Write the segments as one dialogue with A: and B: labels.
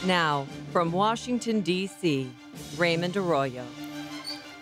A: Now, from Washington, D.C., Raymond Arroyo.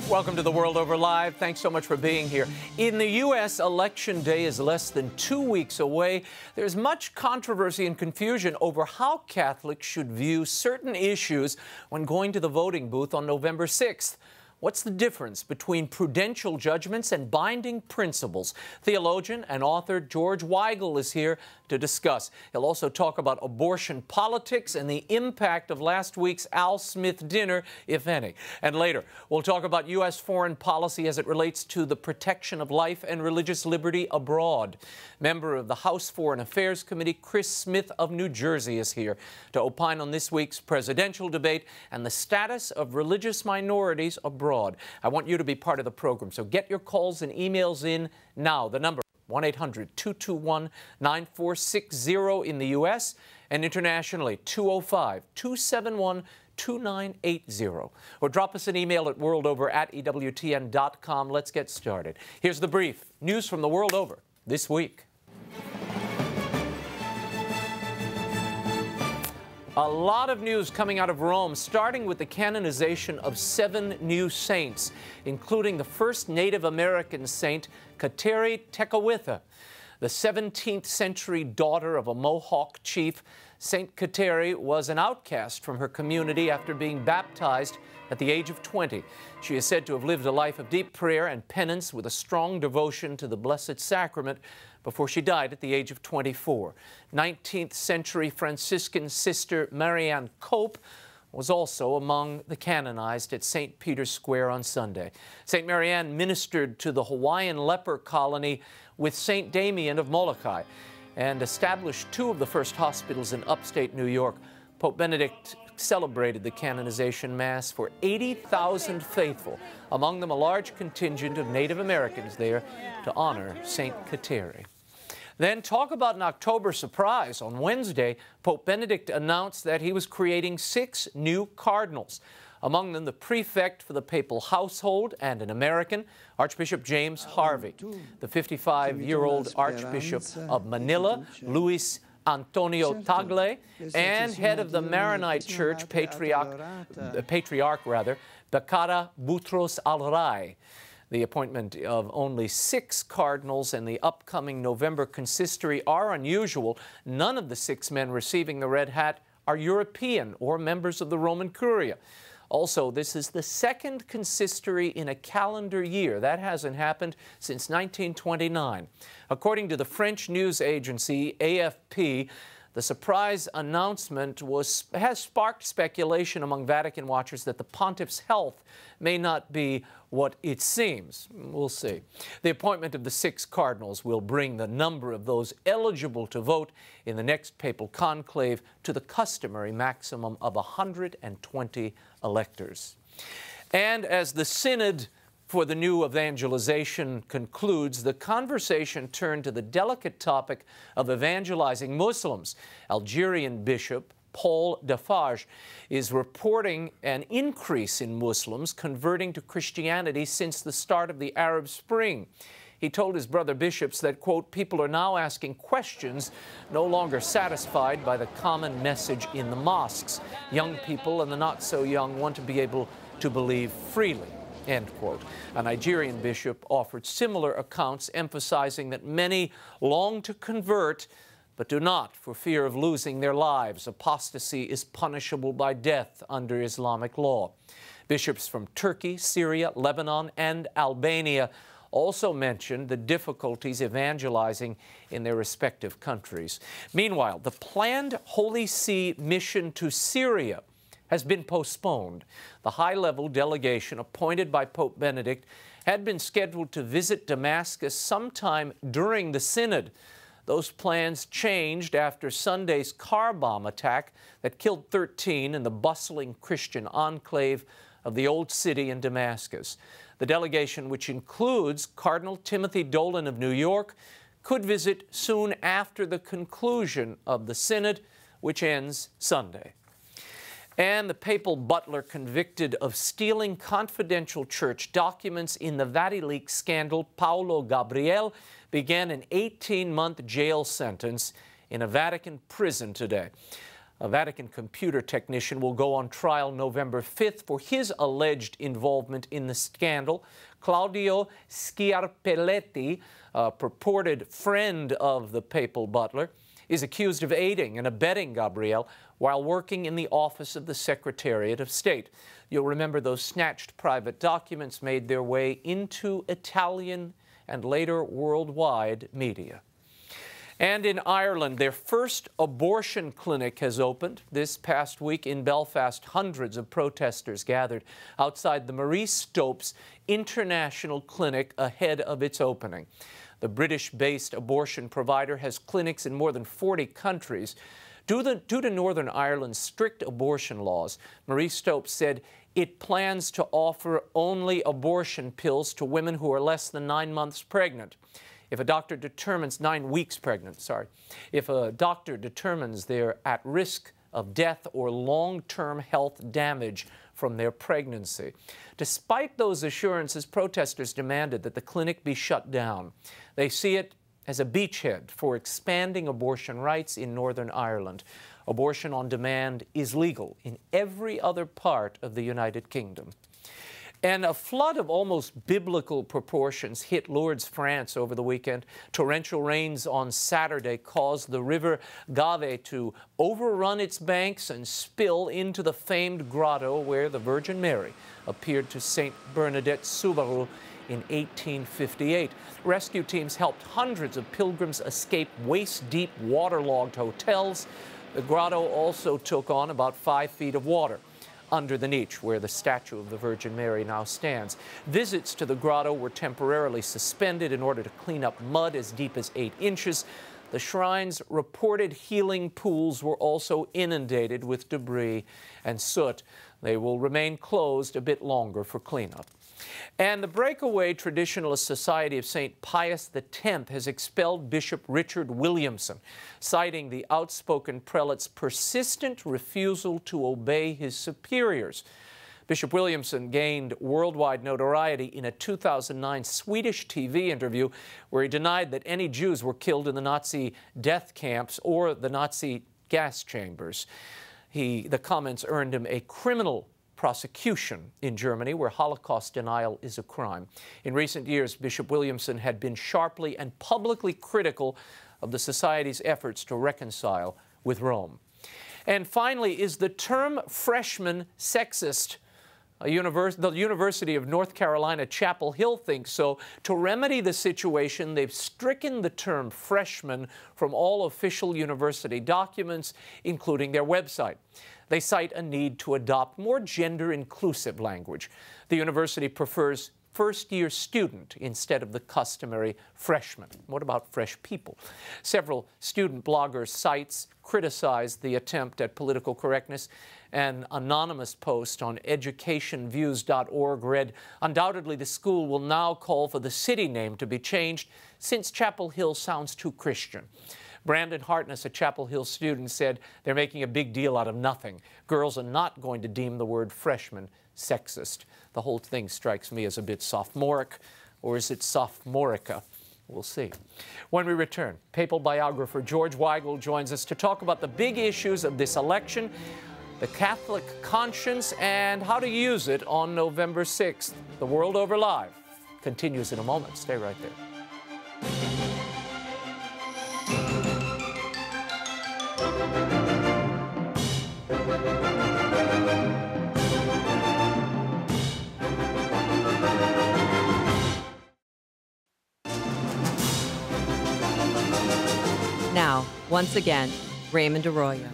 B: Welcome to The World Over Live. Thanks so much for being here. In the U.S., Election Day is less than 2 weeks away. There's much controversy and confusion over how Catholics should view certain issues when going to the voting booth on November 6th. What's the difference between prudential judgments and binding principles? Theologian and author George Weigel is here to discuss. He'll also talk about abortion politics and the impact of last week's Al Smith dinner, if any. And later, we'll talk about U.S. foreign policy as it relates to the protection of life and religious liberty abroad. Member of the House Foreign Affairs Committee, Chris Smith of New Jersey, is here to opine on this week's presidential debate and the status of religious minorities abroad. I want you to be part of the program, so get your calls and emails in now. The number 1-800-221-9460 in the U.S. and internationally 205-271-2980. Or drop us an email at worldover@EWTN.com. Let's get started. Here's the brief. News from the world over this week. A lot of news coming out of Rome, starting with the canonization of 7 new saints, including the first Native American saint, Kateri Tekakwitha. The 17th century daughter of a Mohawk chief, Saint Kateri was an outcast from her community after being baptized at the age of 20. She is said to have lived a life of deep prayer and penance with a strong devotion to the Blessed Sacrament before she died at the age of 24. 19th century Franciscan sister Marianne Cope was also among the canonized at St. Peter's Square on Sunday. St. Marianne ministered to the Hawaiian leper colony with St. Damien of Molokai and established 2 of the first hospitals in upstate New York. Pope Benedict celebrated the canonization Mass for 80,000 faithful, among them a large contingent of Native Americans there to honor St. Kateri. Then talk about an October surprise. On Wednesday, Pope Benedict announced that he was creating 6 new cardinals, among them the prefect for the papal household and an American, Archbishop James Harvey, the 55-year-old Archbishop of Manila, Luis Antonio Tagle, and head of the Maronite Church, Patriarch Becara Boutros Alray. The appointment of only 6 cardinals and the upcoming November consistory are unusual. None of the 6 men receiving the red hat are European or members of the Roman Curia. Also, this is the 2nd consistory in a calendar year. That hasn't happened since 1929. According to the French news agency AFP, the surprise announcement has sparked speculation among Vatican watchers that the pontiff's health may not be what it seems. We'll see. The appointment of the 6 cardinals will bring the number of those eligible to vote in the next papal conclave to the customary maximum of 120 electors. And as the Synod for the new evangelization concludes, the conversation turned to the delicate topic of evangelizing Muslims. Algerian Bishop Paul Defarge is reporting an increase in Muslims converting to Christianity since the start of the Arab Spring. He told his brother bishops that, quote, people are now asking questions, no longer satisfied by the common message in the mosques. Young people and the not so young want to be able to believe freely. End quote. A Nigerian bishop offered similar accounts, emphasizing that many long to convert, but do not for fear of losing their lives. Apostasy is punishable by death under Islamic law. Bishops from Turkey, Syria, Lebanon, and Albania also mentioned the difficulties evangelizing in their respective countries. Meanwhile, the planned Holy See mission to Syria has been postponed. The high-level delegation appointed by Pope Benedict had been scheduled to visit Damascus sometime during the Synod. Those plans changed after Sunday's car bomb attack that killed 13 in the bustling Christian enclave of the Old City in Damascus. The delegation, which includes Cardinal Timothy Dolan of New York, could visit soon after the conclusion of the Synod, which ends Sunday. And the papal butler convicted of stealing confidential church documents in the VatiLeaks scandal, Paolo Gabriel, began an 18-month jail sentence in a Vatican prison today. A Vatican computer technician will go on trial November 5th for his alleged involvement in the scandal. Claudio Schiarpelletti, a purported friend of the papal butler, is accused of aiding and abetting Gabriel while working in the office of the Secretariat of State. You'll remember those snatched private documents made their way into Italian and later worldwide media. And in Ireland, their first abortion clinic has opened. This past week in Belfast, hundreds of protesters gathered outside the Marie Stopes International Clinic ahead of its opening. The British-based abortion provider has clinics in more than 40 countries. Due to Northern Ireland's strict abortion laws, Marie Stopes said it plans to offer only abortion pills to women who are less than 9 months pregnant. If a doctor determines 9 weeks pregnant, if a doctor determines they're at risk of death or long-term health damage from their pregnancy. Despite those assurances, protesters demanded that the clinic be shut down. They see it as a beachhead for expanding abortion rights in Northern Ireland. Abortion on demand is legal in every other part of the United Kingdom. And a flood of almost biblical proportions hit Lourdes, France over the weekend. Torrential rains on Saturday caused the river Gave to overrun its banks and spill into the famed grotto where the Virgin Mary appeared to Saint Bernadette Soubirous in 1858. Rescue teams helped hundreds of pilgrims escape waist-deep waterlogged hotels. The grotto also took on about 5 feet of water under the niche where the statue of the Virgin Mary now stands. Visits to the grotto were temporarily suspended in order to clean up mud as deep as 8 inches. The shrine's reported healing pools were also inundated with debris and soot. They will remain closed a bit longer for cleanup. And the breakaway Traditionalist Society of St. Pius X has expelled Bishop Richard Williamson, citing the outspoken prelate's persistent refusal to obey his superiors. Bishop Williamson gained worldwide notoriety in a 2009 Swedish TV interview where he denied that any Jews were killed in the Nazi death camps or the Nazi gas chambers. The comments earned him a criminal prosecution in Germany, where Holocaust denial is a crime. In recent years, Bishop Williamson had been sharply and publicly critical of the Society's efforts to reconcile with Rome. And finally, is the term freshman sexist? The University of North Carolina, Chapel Hill thinks so. To remedy the situation, they've stricken the term freshman from all official university documents, including their website. They cite a need to adopt more gender-inclusive language. The university prefers first-year student instead of the customary freshman. What about fresh people? Several student blogger sites criticized the attempt at political correctness. An anonymous post on educationviews.org read, "Undoubtedly, the school will now call for the city name to be changed since Chapel Hill sounds too Christian." Brandon Hartness, a Chapel Hill student, said they're making a big deal out of nothing. Girls are not going to deem the word freshman sexist. The whole thing strikes me as a bit sophomoric, or is it sophomorica? We'll see. When we return, papal biographer George Weigel joins us to talk about the big issues of this election, the Catholic conscience, and how to use it on November 6th. The World Over Live continues in a moment. Stay right there.
A: Now, once again, Raymond Arroyo.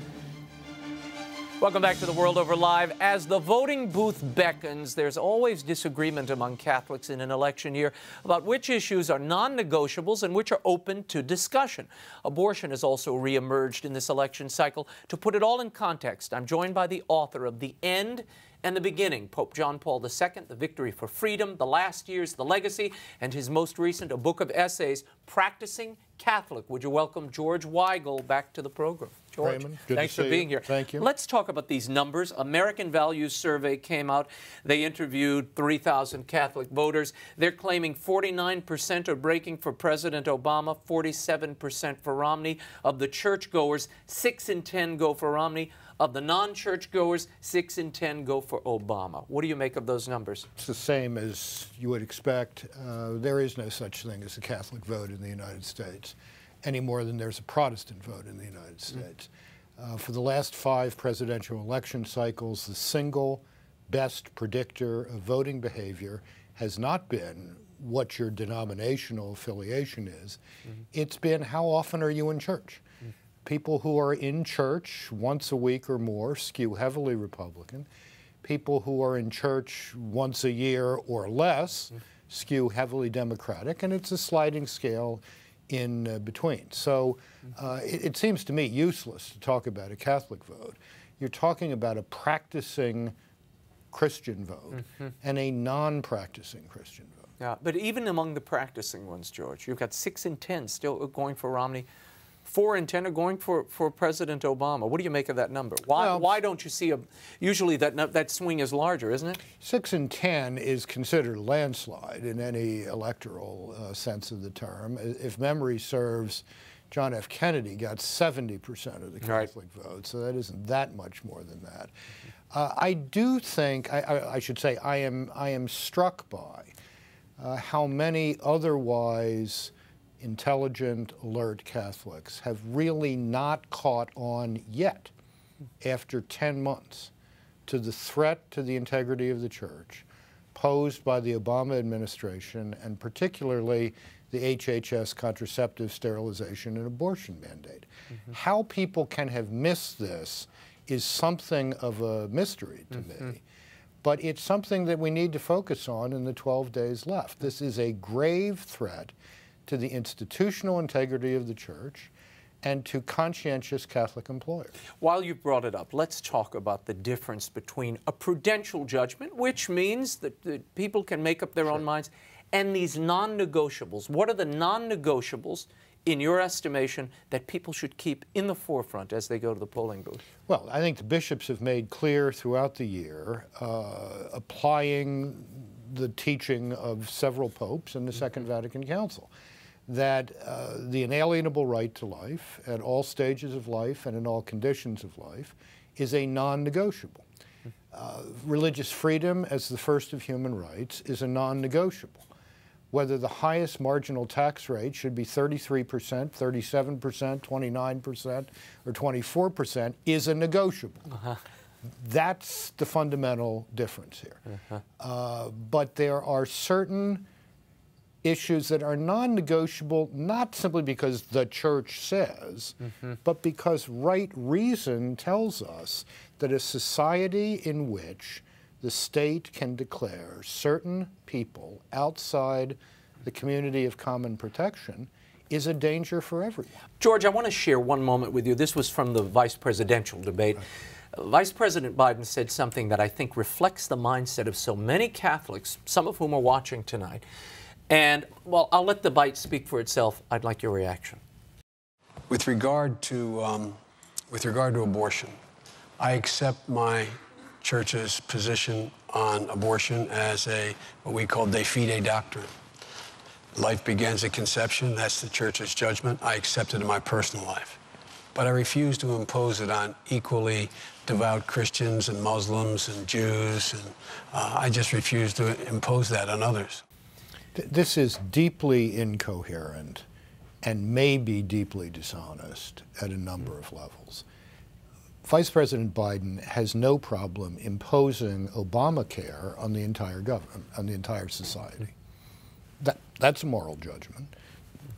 B: Welcome back to The World Over Live. As the voting booth beckons, there's always disagreement among Catholics in an election year about which issues are non-negotiables and which are open to discussion. Abortion has also reemerged in this election cycle. To put it all in context, I'm joined by the author of The End and the Beginning, Pope John Paul II, The Victory for Freedom, The Last Years, The Legacy, and his most recent, a book of essays, Practicing Catholic. Would you welcome George Weigel back to the program? George.
C: Raymond, good
B: Thanks
C: to
B: for
C: see
B: being
C: you.
B: here.
C: Thank you.
B: Let's talk about these numbers. American Values Survey came out. They interviewed 3,000 Catholic voters. They're claiming 49% are breaking for President Obama, 47% for Romney. Of the churchgoers, 6 in 10 go for Romney. Of the non-churchgoers, 6 in 10 go for Obama. What do you make of those numbers?
C: It's the same as you would expect. There is no such thing as a Catholic vote in the United States, any more than there's a Protestant vote in the United States. For the last 5 presidential election cycles, the single best predictor of voting behavior has not been what your denominational affiliation is. It's been how often are you in church? People who are in church once a week or more skew heavily Republican. People who are in church once a year or less skew heavily Democratic, and it's a sliding scale in between. So it seems to me useless to talk about a Catholic vote. You're talking about a practicing Christian vote and a non-practicing Christian vote.
B: Yeah, but even among the practicing ones, George, you've got 6 in 10 still going for Romney. 4 in 10 are going for President Obama. What do you make of that number? Why don't you see usually that swing is larger, isn't it?
C: 6 in 10 is considered a landslide in any electoral sense of the term. If memory serves, John F. Kennedy got 70% of the Catholic vote, so that isn't that much more than that. I do think, I should say, I am struck by how many otherwise intelligent, alert Catholics have really not caught on yet, after 10 months, to the threat to the integrity of the Church posed by the Obama administration, and particularly the HHS contraceptive sterilization and abortion mandate. How people can have missed this is something of a mystery to me. But it's something that we need to focus on in the 12 days left. This is a grave threat to the institutional integrity of the Church and to conscientious Catholic employers.
B: While you've brought it up, let's talk about the difference between a prudential judgment, which means that people can make up their own minds, and these non-negotiables. What are the non-negotiables, in your estimation, that people should keep in the forefront as they go to the polling booth?
C: Well, I think the bishops have made clear throughout the year, applying the teaching of several popes and the Second Vatican Council, that the inalienable right to life at all stages of life and in all conditions of life is a non-negotiable. Religious freedom as the first of human rights is a non-negotiable. Whether the highest marginal tax rate should be 33%, 37%, 29%, or 24% is a negotiable. That's the fundamental difference here. But there are certain issues that are non-negotiable, not simply because the Church says, but because right reason tells us that a society in which the state can declare certain people outside the community of common protection is a danger for everyone.
B: George, I want to share one moment with you. This was from the vice presidential debate. Vice President Biden said something that I think reflects the mindset of so many Catholics, some of whom are watching tonight. And, well, I'll let the bite speak for itself. I'd like your reaction.
D: With regard to abortion, I accept my church's position on abortion as what we call de fide doctrine. Life begins at conception. That's the church's judgment. I accept it in my personal life. But I refuse to impose it on equally devout Christians and Muslims and Jews, and I just refuse to impose that on others.
C: This is deeply incoherent and may be deeply dishonest at a number of levels. Vice President Biden has no problem imposing Obamacare on the entire government, on the entire society. That's a moral judgment.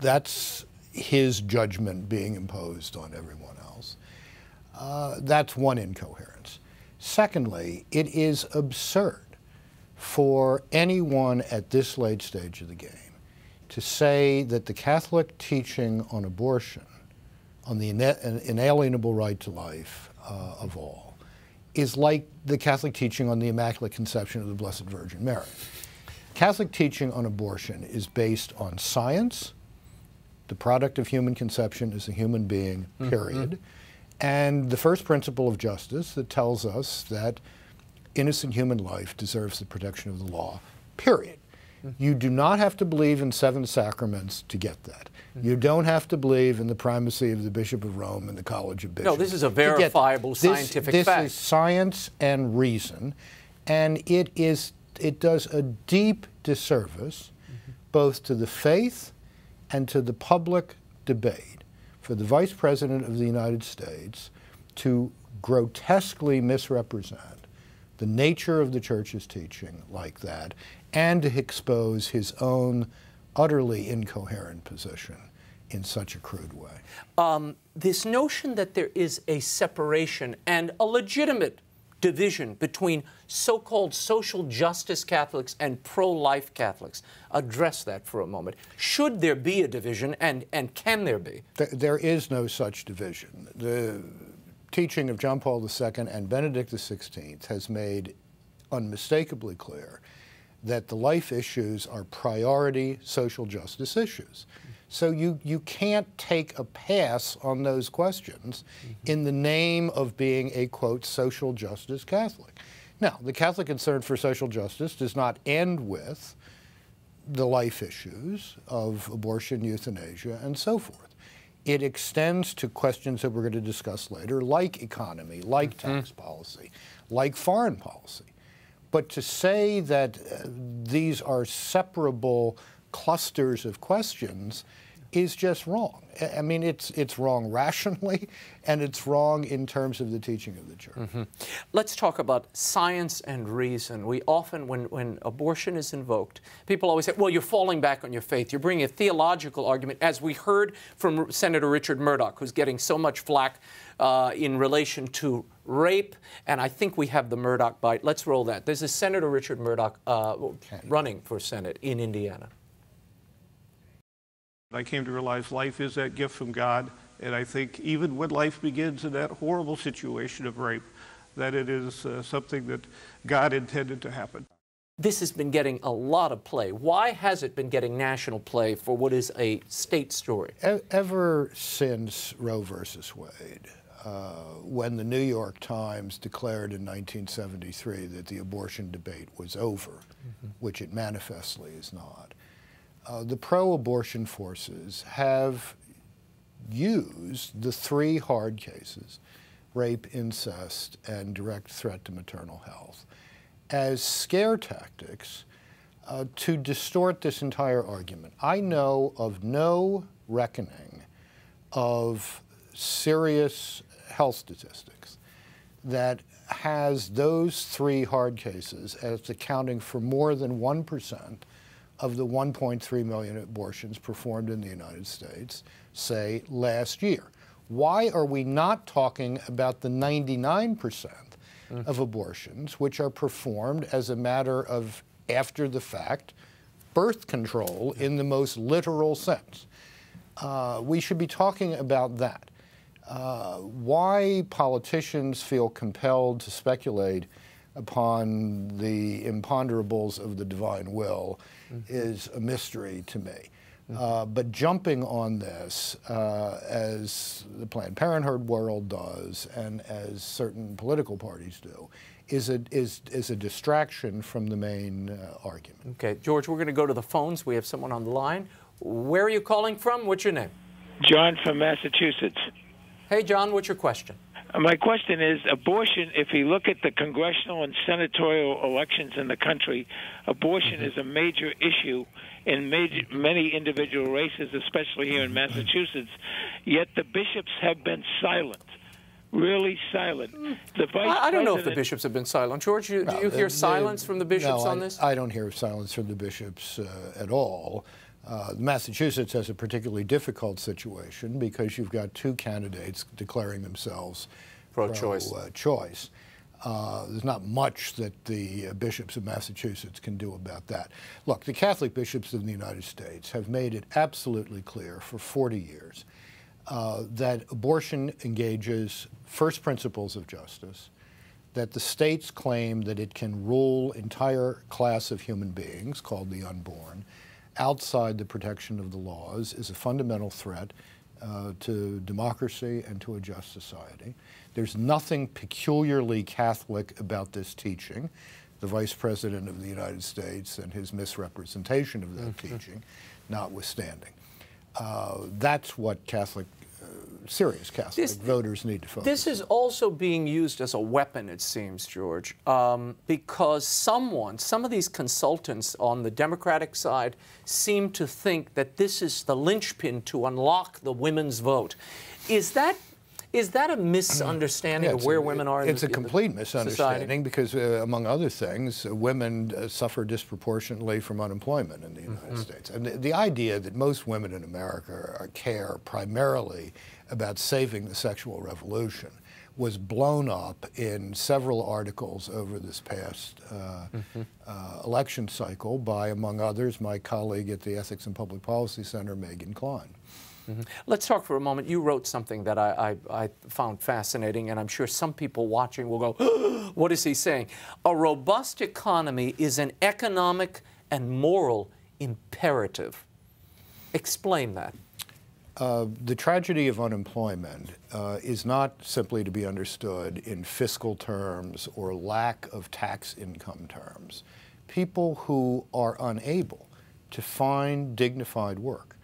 C: That's his judgment being imposed on everyone else. That's one incoherence. Secondly, it is absurd for anyone at this late stage of the game to say that the Catholic teaching on abortion, on the inalienable right to life of all, is like the Catholic teaching on the Immaculate Conception of the Blessed Virgin Mary. Catholic teaching on abortion is based on science. The product of human conception is a human being, period. and the first principle of justice that tells us that innocent human life deserves the protection of the law, period. You do not have to believe in 7 sacraments to get that. You don't have to believe in the primacy of the Bishop of Rome and the College of Bishops.
B: No, this is a verifiable scientific fact.
C: This is science and reason, and it does a deep disservice both to the faith and to the public debate for the Vice President of the United States to grotesquely misrepresent the nature of the Church's teaching like that, and to expose his own utterly incoherent position in such a crude way.
B: This notion that there is a separation and a legitimate division between so-called social justice Catholics and pro-life Catholics. Address that for a moment. Should there be a division, and can there be?
C: There is no such division. The teaching of John Paul II and Benedict XVI has made unmistakably clear that the life issues are priority social justice issues. So you can't take a pass on those questions in the name of being a, quote, social justice Catholic. Now, the Catholic concern for social justice does not end with the life issues of abortion, euthanasia, and so forth. It extends to questions that we're going to discuss later, like economy, like tax policy, like foreign policy. But to say that these are separable clusters of questions is just wrong. I mean, it's wrong rationally, and it's wrong in terms of the teaching of the Church.
B: Let's talk about science and reason. We often, when abortion is invoked, people always say, well, you're falling back on your faith. You're bringing a theological argument, as we heard from Senator Richard Murdoch, who's getting so much flack in relation to rape, and I think we have the Murdoch bite. Let's roll that. There's a Senator Richard Murdoch running for Senate in Indiana.
E: I came to realize life is that gift from God, and I think even when life begins in that horrible situation of rape, that it is something that God intended to happen.
B: This has been getting a lot of play. Why has it been getting national play for what is a state story?
C: Ever since Roe versus Wade, when the New York Times declared in 1973 that the abortion debate was over, which it manifestly is not, the pro-abortion forces have used the 3 hard cases, rape, incest, and direct threat to maternal health, as scare tactics to distort this entire argument. I know of no reckoning of serious health statistics that has those 3 hard cases as accounting for more than 1% of the 1.3 million abortions performed in the United States, say, last year. Why are we not talking about the 99% of abortions which are performed as a matter of after-the-fact birth control in the most literal sense? We should be talking about that. Why politicians feel compelled to speculate upon the imponderables of the divine will is a mystery to me. But jumping on this, as the Planned Parenthood world does and as certain political parties do, is a distraction from the main argument.
B: Okay, George, we're going to go to the phones. We have someone on the line. Where are you calling from? What's your name?
F: John from Massachusetts.
B: Hey, John, what's your question?
F: My question is, abortion, if you look at the congressional and senatorial elections in the country, abortion is a major issue in many individual races, especially here in Massachusetts, yet the bishops have been silent, really silent.
B: I don't know if the bishops have been silent. George, do you hear silence from the bishops on this?
C: I don't hear silence from the bishops at all. Massachusetts has a particularly difficult situation because you've got 2 candidates declaring themselves pro-choice. There's not much that the bishops of Massachusetts can do about that. Look, the Catholic bishops of the United States have made it absolutely clear for 40 years that abortion engages first principles of justice, that the state's claim that it can rule entire class of human beings, called the unborn, outside the protection of the laws is a fundamental threat to democracy and to a just society. There's nothing peculiarly Catholic about this teaching. The Vice President of the United States and his misrepresentation of that teaching notwithstanding. That's what serious Catholic voters need to focus on.
B: This is also being used as a weapon, it seems, George, because some of these consultants on the Democratic side seem to think that this is the linchpin to unlock the women's vote. Is that a misunderstanding of where women are in
C: It's a complete misunderstanding because, among other things, women suffer disproportionately from unemployment in the United States. And the idea that most women in America care primarily about saving the sexual revolution was blown up in several articles over this past election cycle by, among others, my colleague at the Ethics and Public Policy Center, Megan Klein.
B: Let's talk for a moment. You wrote something that I found fascinating, and I'm sure some people watching will go, what is he saying? A robust economy is an economic and moral imperative. Explain that.
C: The tragedy of unemployment is not simply to be understood in fiscal terms or lack of tax income terms. People who are unable to find dignified work,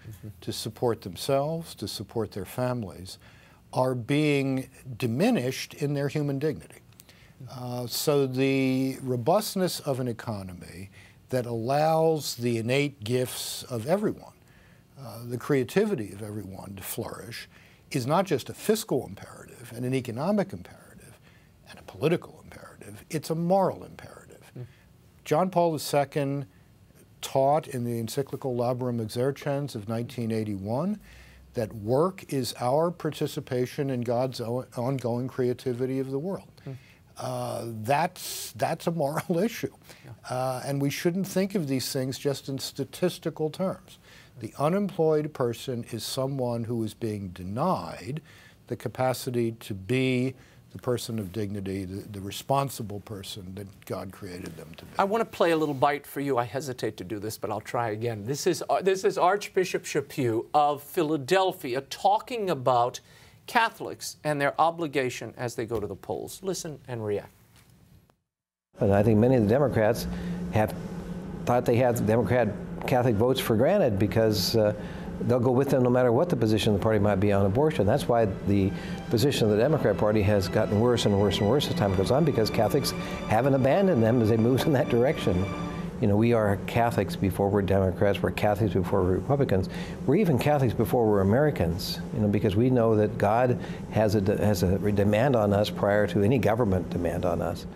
C: to support themselves, to support their families, are being diminished in their human dignity. So the robustness of an economy that allows the innate gifts of everyone, the creativity of everyone to flourish, is not just a fiscal imperative and an economic imperative and a political imperative, it's a moral imperative. John Paul II taught in the encyclical Laborum Exercens of 1981 that work is our participation in God's ongoing creativity of the world. That's a moral issue. And we shouldn't think of these things just in statistical terms. The unemployed person is someone who is being denied the capacity to be the person of dignity, the responsible person that God created them to be.
B: I want to play a little bite for you. I hesitate to do this, but I'll try again. This is Archbishop Chaput of Philadelphia talking about Catholics and their obligation as they go to the polls. Listen and react.
G: And I think many of the Democrats have thought they had Catholic votes for granted because they'll go with them no matter what the position of the party might be on abortion. That's why the position of the Democrat Party has gotten worse and worse and worse as time goes on, because Catholics haven't abandoned them as they moved in that direction. You know, we are Catholics before we're Democrats, we're Catholics before we're Republicans. We're even Catholics before we're Americans, you know, because we know that God has a demand on us prior to any government demand on us.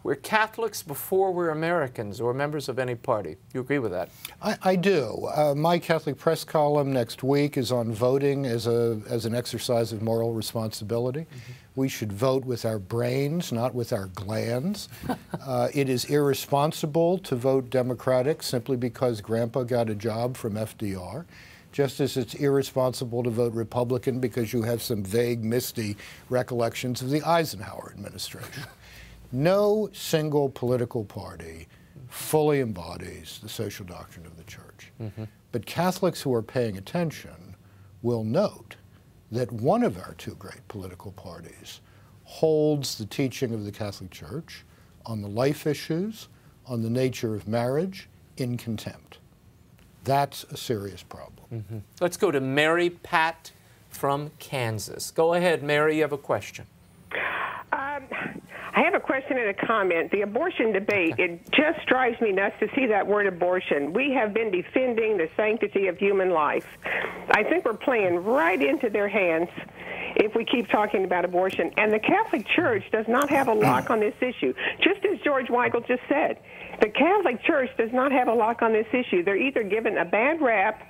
B: We're Catholics before we're Americans or members of any party. You agree with that?
C: I do. My Catholic Press column next week is on voting as an exercise of moral responsibility. We should vote with our brains, not with our glands. It is irresponsible to vote Democratic simply because Grandpa got a job from FDR, just as it's irresponsible to vote Republican because you have some vague, misty recollections of the Eisenhower administration. No single political party fully embodies the social doctrine of the Church. But Catholics who are paying attention will note that one of our two great political parties holds the teaching of the Catholic Church on the life issues, on the nature of marriage, in contempt. That's a serious problem.
B: Let's go to Mary Pat from Kansas. Go ahead, Mary, you have a question.
H: I have a question and a comment. The abortion debate, it just drives me nuts to see that word abortion. We have been defending the sanctity of human life. I think we're playing right into their hands if we keep talking about abortion. And the Catholic Church does not have a lock on this issue. Just as George Weigel just said, the Catholic Church does not have a lock on this issue. They're either given a bad rap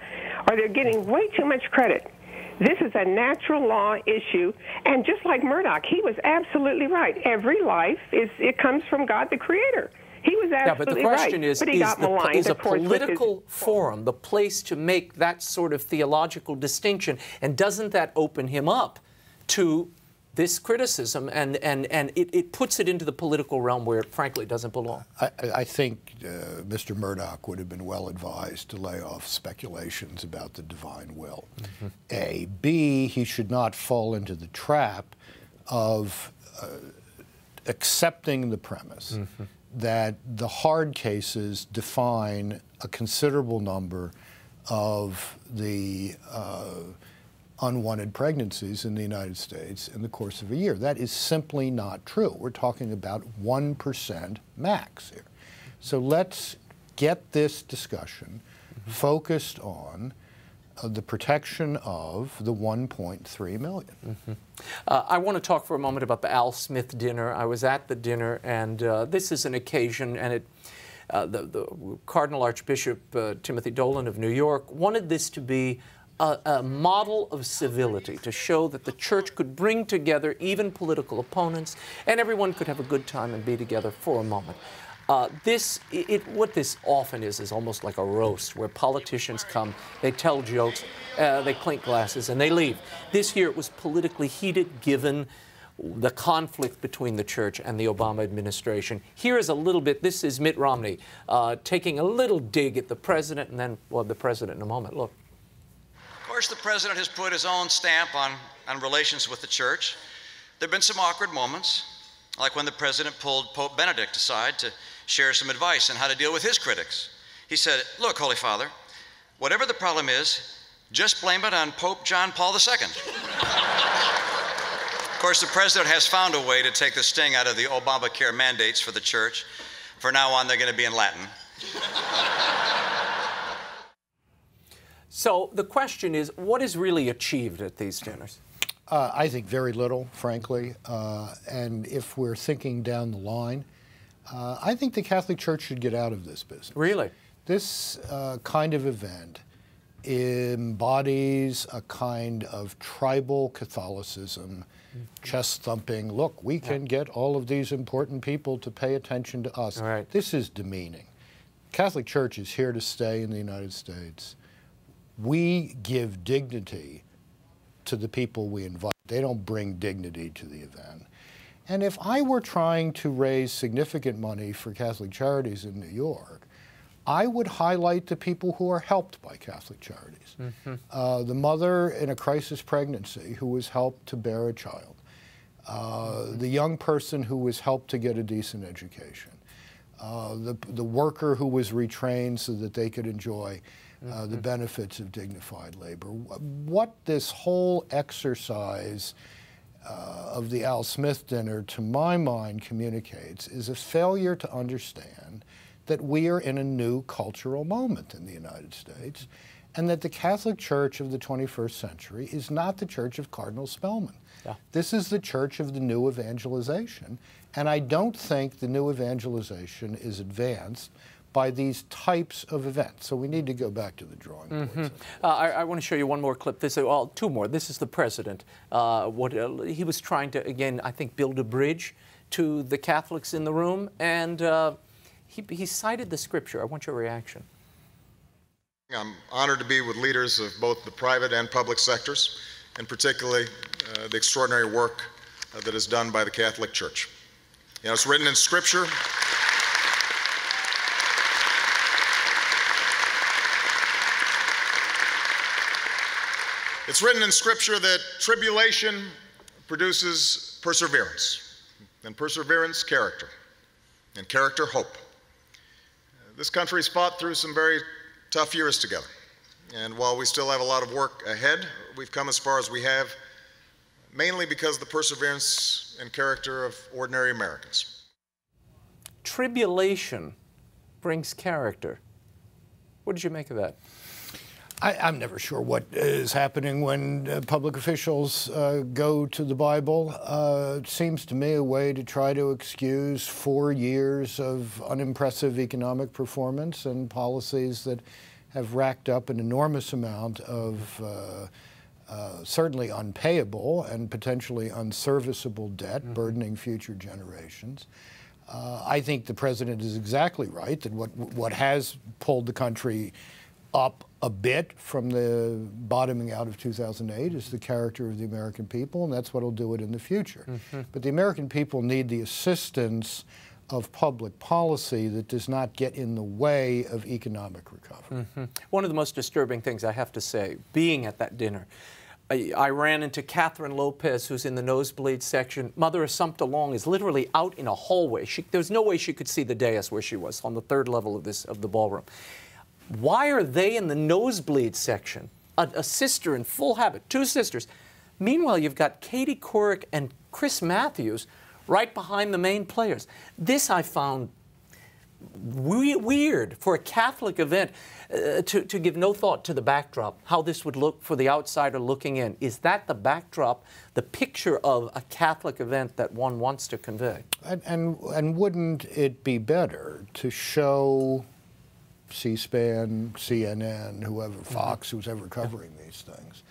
H: or they're getting way too much credit. This is a natural law issue, and just like Murdoch, he was absolutely right. Every life, it comes from God the Creator. He was absolutely right.
B: Yeah, but the question is a political forum the place to make that sort of theological distinction, and doesn't that open him up to this criticism, and it puts it into the political realm where it frankly doesn't belong.
C: I think Mr. Murdoch would have been well advised to lay off speculations about the divine will. A. B, he should not fall into the trap of accepting the premise that the hard cases define a considerable number of the unwanted pregnancies in the United States in the course of a year. That is simply not true. We're talking about 1% max here. So let's get this discussion focused on the protection of the 1.3 million.
B: I want to talk for a moment about the Al Smith dinner. I was at the dinner, and this is an occasion, and the Cardinal Archbishop Timothy Dolan of New York wanted this to be a model of civility, to show that the church could bring together even political opponents, and everyone could have a good time and be together for a moment. What this often is almost like a roast, where politicians come, they tell jokes, they clink glasses, and they leave. This year it was politically heated, given the conflict between the church and the Obama administration. Here is a little bit. This is Mitt Romney taking a little dig at the president, and then, well, the president in a moment. Look.
I: Of course, the president has put his own stamp on relations with the church. There have been some awkward moments, like when the president pulled Pope Benedict aside to share some advice on how to deal with his critics. He said, "Look, Holy Father, whatever the problem is, just blame it on Pope John Paul II." Of course, the president has found a way to take the sting out of the Obamacare mandates for the church. From now on, they're going to be in Latin.
B: So the question is, what is really achieved at these dinners?
C: I think very little, frankly. And if we're thinking down the line, I think the Catholic Church should get out of this business.
B: Really?
C: This kind of event embodies a kind of tribal Catholicism, chest thumping. Look, we can get all of these important people to pay attention to us.
B: Right.
C: This is demeaning. Catholic Church is here to stay in the United States. We give dignity to the people we invite. They don't bring dignity to the event. And if I were trying to raise significant money for Catholic Charities in New York, I would highlight the people who are helped by Catholic Charities. The mother in a crisis pregnancy who was helped to bear a child. The young person who was helped to get a decent education. The worker who was retrained so that they could enjoy the benefits of dignified labor. What this whole exercise of the Al Smith dinner, to my mind, communicates is a failure to understand that we are in a new cultural moment in the United States, and that the Catholic Church of the 21st century is not the Church of Cardinal Spellman. This is the church of the new evangelization, and I don't think the new evangelization is advanced by these types of events. So we need to go back to the drawing board.
B: I want to show you one more clip. Two more. This is the president. He was trying to, again, I think, build a bridge to the Catholics in the room, and he cited the scripture. I want your reaction.
J: I'm honored to be with leaders of both the private and public sectors, and particularly the extraordinary work that is done by the Catholic Church. You know, it's written in Scripture. It's written in Scripture that tribulation produces perseverance, and perseverance, character, and character, hope. This country's fought through some very tough years together, and while we still have a lot of work ahead, we've come as far as we have, mainly because of the perseverance and character of ordinary Americans.
B: Tribulation brings character. What did you make of that?
C: I'm never sure what is happening when public officials go to the Bible. It seems to me a way to try to excuse 4 years of unimpressive economic performance and policies that have racked up an enormous amount of certainly unpayable and potentially unserviceable debt, burdening future generations. I think the president is exactly right that what has pulled the country up a bit from the bottoming out of 2008 is the character of the American people, and that's what will do it in the future. But the American people need the assistance of public policy that does not get in the way of economic recovery.
B: One of the most disturbing things I have to say, being at that dinner, I ran into Catherine Lopez, who's in the nosebleed section. Mother Assumpta Long is literally out in a hallway. There's no way she could see the dais where she was, on the third level of the ballroom. Why are they in the nosebleed section? A sister in full habit, two sisters. Meanwhile, you've got Katie Couric and Chris Matthews right behind the main players. This I found weird for a Catholic event to give no thought to the backdrop, how this would look for the outsider looking in. Is that the backdrop, the picture of a Catholic event that one wants to convey?
C: And wouldn't it be better to show C-SPAN, CNN, whoever, Fox, who's ever covering these things,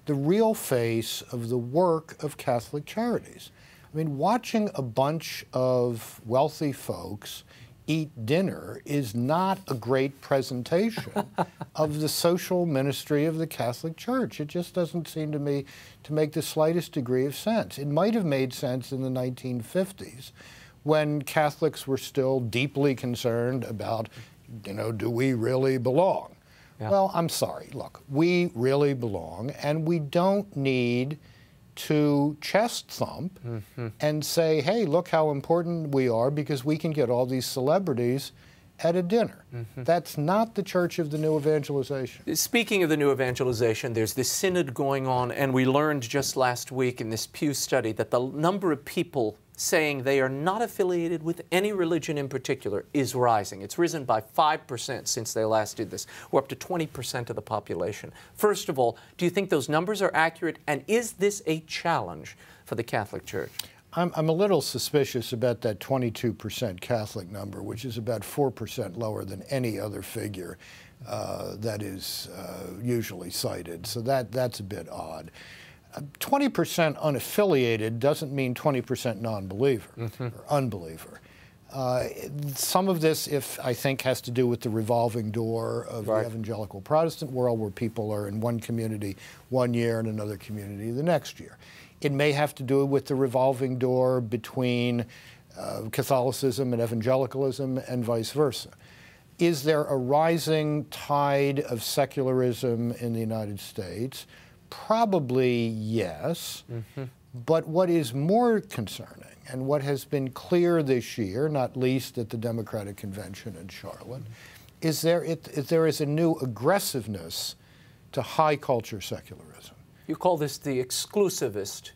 C: the real face of the work of Catholic charities? I mean, watching a bunch of wealthy folks eat dinner is not a great presentation of the social ministry of the Catholic Church. It just doesn't seem to me to make the slightest degree of sense. It might have made sense in the 1950s when Catholics were still deeply concerned about, you know, do we really belong? Yeah. Well, I'm sorry. Look, we really belong, and we don't need to chest thump and say, hey, look how important we are because we can get all these celebrities at a dinner. That's not the Church of the New Evangelization.
B: Speaking of the New Evangelization, there's this synod going on, and we learned just last week in this Pew study that the number of people saying they are not affiliated with any religion in particular is rising. It's risen by 5% since they last did this. We're up to 20% of the population. First of all, do you think those numbers are accurate, and is this a challenge for the Catholic Church?
C: I'm a little suspicious about that 22% Catholic number, which is about 4% lower than any other figure that is usually cited. So that's a bit odd. 20% unaffiliated doesn't mean 20% non-believer or unbeliever. Some of this, I think, has to do with the revolving door of the evangelical Protestant world, where people are in one community one year and another community the next year. It may have to do with the revolving door between Catholicism and evangelicalism and vice versa. Is there a rising tide of secularism in the United States? Probably yes, but what is more concerning, and what has been clear this year, not least at the Democratic Convention in Charlotte, is there is a new aggressiveness to high culture secularism.
B: You call this the exclusivist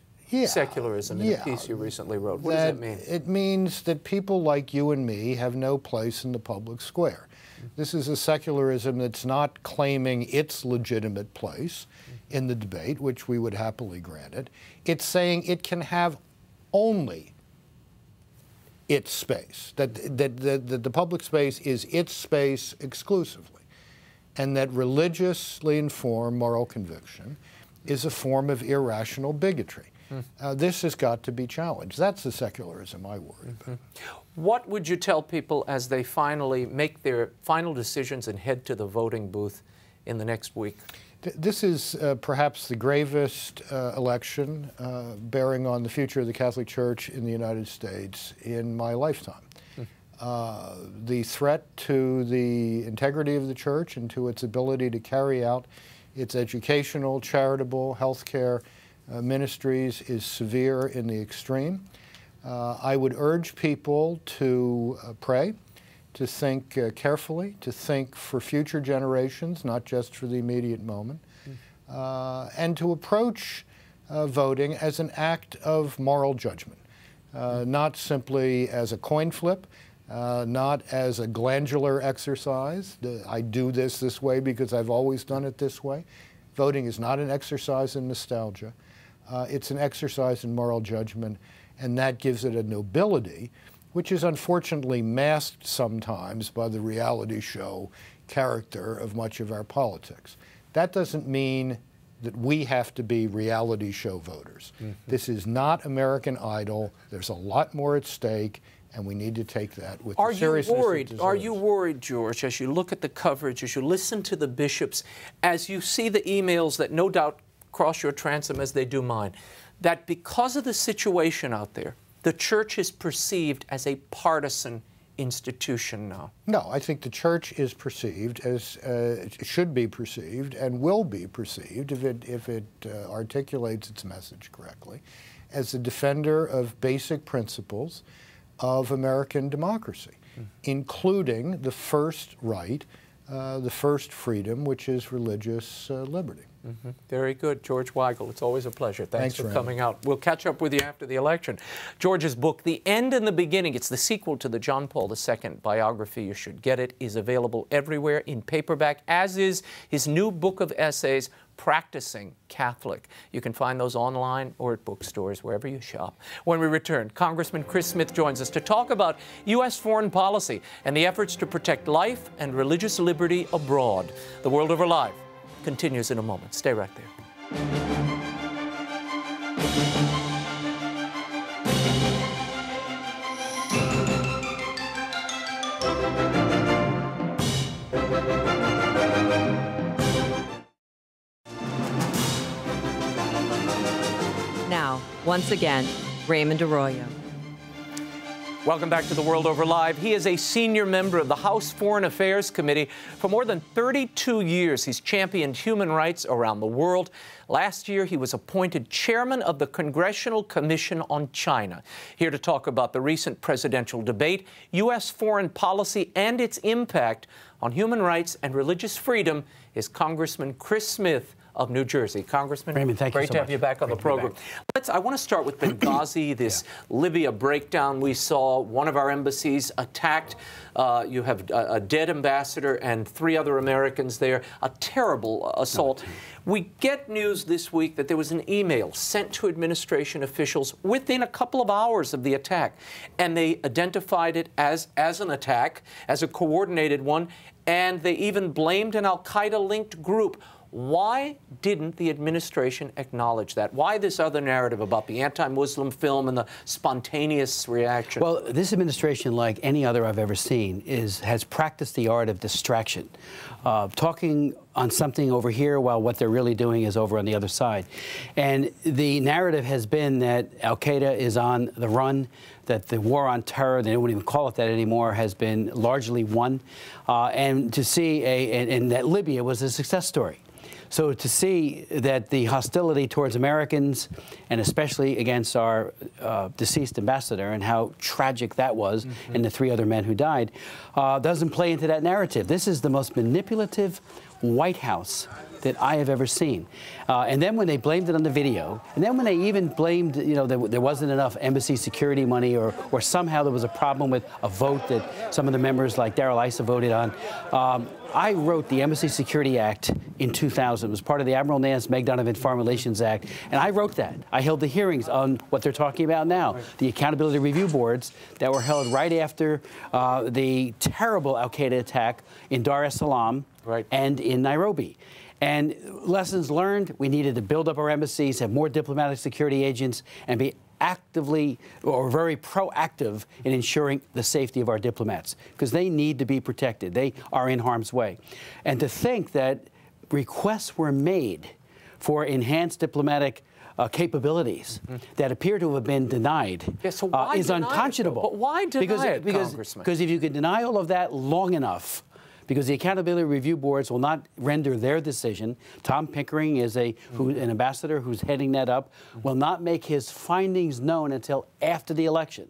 B: secularism in a piece you recently wrote. What does that mean?
C: It means that people like you and me have no place in the public square. This is a secularism that's not claiming its legitimate place in the debate, which we would happily grant it. It's saying it can have only its space, that the public space is its space exclusively, and that religiously informed moral conviction is a form of irrational bigotry. This has got to be challenged. That's the secularism I worry about.
B: What would you tell people as they finally make their final decisions and head to the voting booth in the next week?
C: This is perhaps the gravest election bearing on the future of the Catholic Church in the United States in my lifetime. The threat to the integrity of the Church and to its ability to carry out its educational, charitable, healthcare ministries is severe in the extreme. I would urge people to pray, to think carefully, to think for future generations, not just for the immediate moment, and to approach voting as an act of moral judgment, not simply as a coin flip, not as a glandular exercise. I do this way because I've always done it this way. Voting is not an exercise in nostalgia. It's an exercise in moral judgment, and that gives it a nobility, which is unfortunately masked sometimes by the reality show character of much of our politics. That doesn't mean that we have to be reality show voters. This is not American Idol. There's a lot more at stake, and we need to take that with the seriousness it deserves.
B: Are you worried, George, as you look at the coverage, as you listen to the bishops, as you see the emails that no doubt cross your transom as they do mine, that because of the situation out there, the church is perceived as a partisan institution now?
C: No, I think the church is perceived as, should be perceived and will be perceived if it articulates its message correctly, as a defender of basic principles of American democracy, including the first right, the first freedom, which is religious liberty.
B: Very good. George Weigel, it's always a pleasure. Thanks for
C: Raymond.
B: coming out. We'll catch up with you after the election. George's book, The End and the Beginning, it's the sequel to the John Paul II biography. You should get it. Is available everywhere in paperback, as is his new book of essays, Practicing Catholic. You can find those online or at bookstores, wherever you shop. When we return, Congressman Chris Smith joins us to talk about U.S. foreign policy and the efforts to protect life and religious liberty abroad. The World Over Live continues in a moment. Stay right there.
A: Now, once again, Raymond Arroyo.
B: Welcome back to The World Over Live. He is a senior member of the House Foreign Affairs Committee. For more than 32 years, he's championed human rights around the world. Last year, he was appointed chairman of the Congressional Commission on China. Here to talk about the recent presidential debate, U.S. foreign policy and its impact on human rights and religious freedom is Congressman Chris Smith of New Jersey. Congressman,
K: Raymond, thank you so
B: great to have you back on the program. I want to start with Benghazi, this Libya breakdown we saw. One of our embassies attacked. You have a dead ambassador and 3 other Americans there. A terrible assault. We get news this week that there was an email sent to administration officials within a couple of hours of the attack, and they identified it as an attack, as a coordinated one, and they even blamed an al-Qaeda-linked group. Why didn't the administration acknowledge that? Why this other narrative about the anti-Muslim film and the spontaneous reaction?
K: Well, this administration, like any other I've ever seen, has practiced the art of distraction. Talking on something over here while what they're really doing is over on the other side. And the narrative has been that al-Qaeda is on the run, that the war on terror, they don't even call it that anymore, has been largely won. And to see and that Libya was a success story. So to see that the hostility towards Americans, and especially against our deceased ambassador and how tragic that was, and the 3 other men who died, doesn't play into that narrative. This is the most manipulative White House that I have ever seen. And then when they blamed it on the video, and then when they even blamed, you know, there wasn't enough embassy security money, or somehow there was a problem with a vote that some of the members like Darrell Issa voted on, I wrote the Embassy Security Act in 2000. It was part of the Admiral Nance Meg Donovan Foreign Relations Act, and I wrote that. I held the hearings on what they're talking about now, the accountability review boards that were held right after the terrible al-Qaeda attack in Dar es Salaam and in Nairobi. And lessons learned, we needed to build up our embassies, have more diplomatic security agents, and be actively or very proactive in ensuring the safety of our diplomats, because they need to be protected. They are in harm's way. And to think that requests were made for enhanced diplomatic capabilities that appear to have been denied is unconscionable.
B: But why deny it, Congressman?
K: Because if you could deny all of that long enough, because the accountability review boards will not render their decision. Tom Pickering is an ambassador who's heading that up, will not make his findings known until after the election.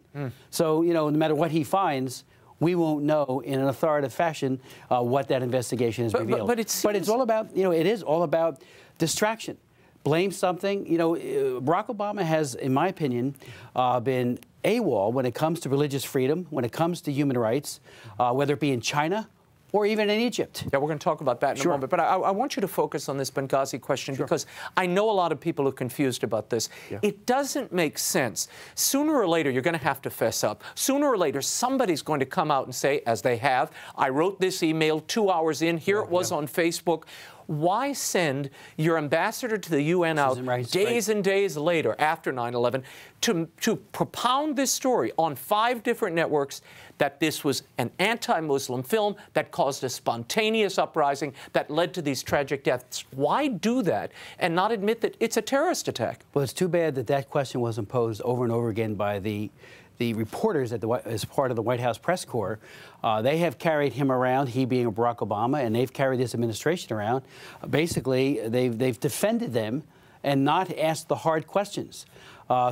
K: So, you know, no matter what he finds, we won't know in an authoritative fashion what that investigation has revealed.
B: But it's
K: all about, you know, it is all about distraction. Blame something. You know, Barack Obama has, in my opinion, been AWOL when it comes to religious freedom, when it comes to human rights, whether it be in China or even in Egypt.
B: Yeah, we're going to talk about that in a moment. But I want you to focus on this Benghazi question because I know a lot of people are confused about this. It doesn't make sense. Sooner or later, you're going to have to fess up. Sooner or later, somebody's going to come out and say, as they have, I wrote this email 2 hours in, here it was on Facebook. Why send your ambassador to the UN out days and days later, after 9/11, to propound this story on 5 different networks that this was an anti-Muslim film that caused a spontaneous uprising that led to these tragic deaths? Why do that and not admit that it's a terrorist attack?
K: Well, it's too bad that that question wasn't posed over and over again by the reporters as part of the White House press corps. They have carried him around, he being Barack Obama, and they've carried this administration around. Basically, they've defended them and not asked the hard questions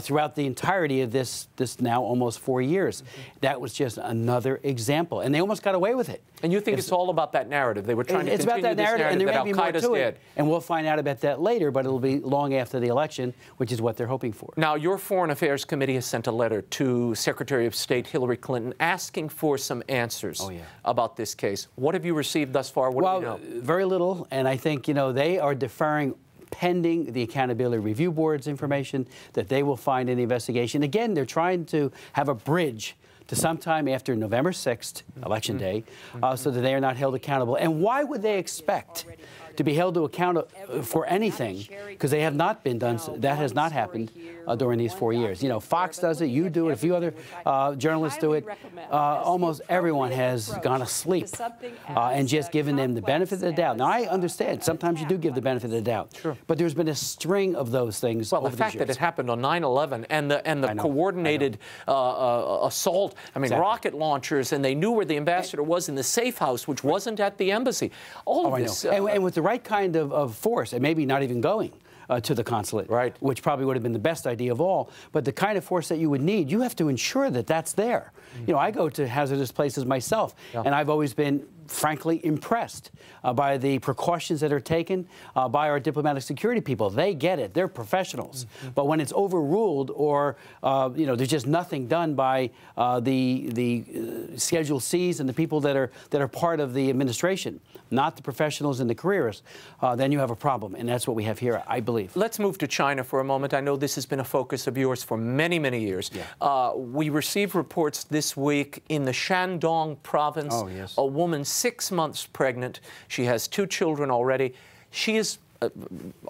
K: throughout the entirety of this now almost 4 years. That was just another example, and they almost got away with it.
B: And you think it's all about that narrative? They were trying to continue
K: about that
B: this narrative
K: and there
B: that
K: may be more
B: Al-Qaeda's
K: to
B: dead.
K: it, and we'll find out about that later, but it'll be long after the election, which is what they're hoping for.
B: Now, your Foreign Affairs Committee has sent a letter to Secretary of State Hillary Clinton asking for some answers about this case. What have you received thus far? What do you know?
K: Very little, and I think, you know, they are deferring pending the Accountability Review Board's information that they will find in the investigation. Again, they're trying to have a bridge to sometime after November 6th, Election Day, so that they are not held accountable. And why would they expect to be held to account for anything? Because they have not been done. That has not happened during these 4 years. You know, Fox does it, you do it, a few other journalists do it. Almost everyone has gone asleep and just given them the benefit of the doubt. Now, I understand. Sometimes you do give the benefit of the doubt. Sure. But there's been a string of those things.
B: Well, the fact that it happened on 9/11 and the coordinated assault, I mean, rocket launchers, and they knew where the ambassador was in the safe house, which wasn't at the embassy. All of this.
K: And with the right kind of force, and maybe not even going to the consulate, which probably would have been the best idea of all, but the kind of force that you would need, you have to ensure that that's there. You know, I go to hazardous places myself, and I've always been frankly impressed by the precautions that are taken by our diplomatic security people. They get it. They're professionals. But when it's overruled or, you know, there's just nothing done by the Schedule Cs and the people that are part of the administration, not the professionals and the careerists, then you have a problem. And that's what we have here, I believe.
B: Let's move to China for a moment. I know this has been a focus of yours for many, many years. We received reports this week in the Shandong province, a woman 6 months pregnant. She has 2 children already. She is,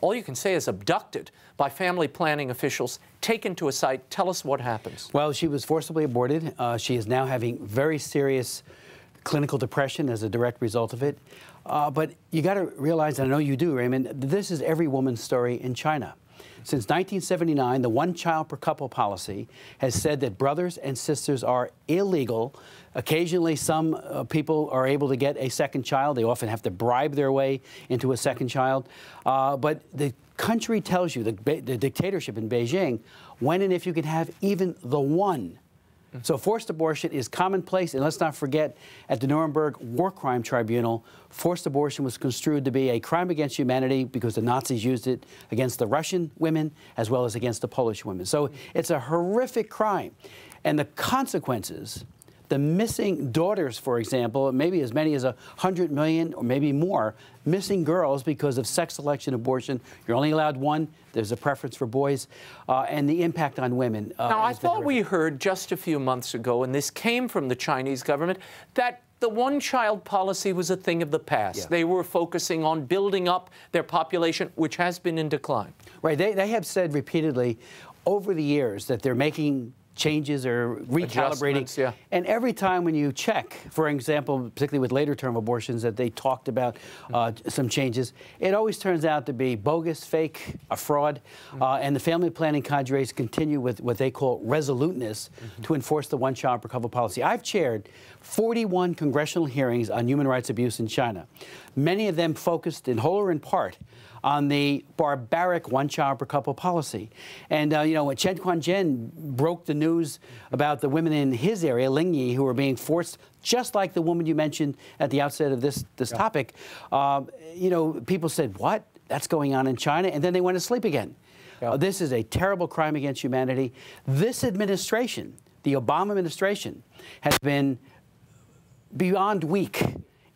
B: all you can say is abducted by family planning officials, taken to a site. Tell us what happens.
K: Well, she was forcibly aborted. She is now having very serious clinical depression as a direct result of it. But you got to realize, and I know you do, Raymond, this is every woman's story in China. Since 1979, the one-child-per-couple policy has said that brothers and sisters are illegal. Occasionally, some people are able to get a second child. They often have to bribe their way into a second child. But the country tells you, the dictatorship in Beijing, when and if you can have even the one. So forced abortion is commonplace, and let's not forget, at the Nuremberg War Crime Tribunal, forced abortion was construed to be a crime against humanity because the Nazis used it against the Russian women as well as against the Polish women. So it's a horrific crime. And the consequences, the missing daughters, for example, maybe as many as 100 million or maybe more missing girls because of sex selection abortion. You're only allowed one. There's a preference for boys. And the impact on women.
B: Now, I thought we heard just a few months ago, and this came from the Chinese government, that the one-child policy was a thing of the past. They were focusing on building up their population, which has been in decline.
K: Right. They have said repeatedly over the years that they're making changes or recalibrating. And every time when you check, for example, particularly with later term abortions, that they talked about some changes, it always turns out to be bogus, fake, a fraud. And the family planning cadres continue with what they call resoluteness to enforce the one-child-per-couple policy. I've chaired 41 congressional hearings on human rights abuse in China, many of them focused in whole or in part on the barbaric one-child-per-couple policy. And, you know, when Chen Guangzhen broke the news about the women in his area, Lingyi, who were being forced, just like the woman you mentioned at the outset of this topic, you know, people said, what? That's going on in China? And then they went to sleep again. This is a terrible crime against humanity. This administration, the Obama administration, has been beyond weak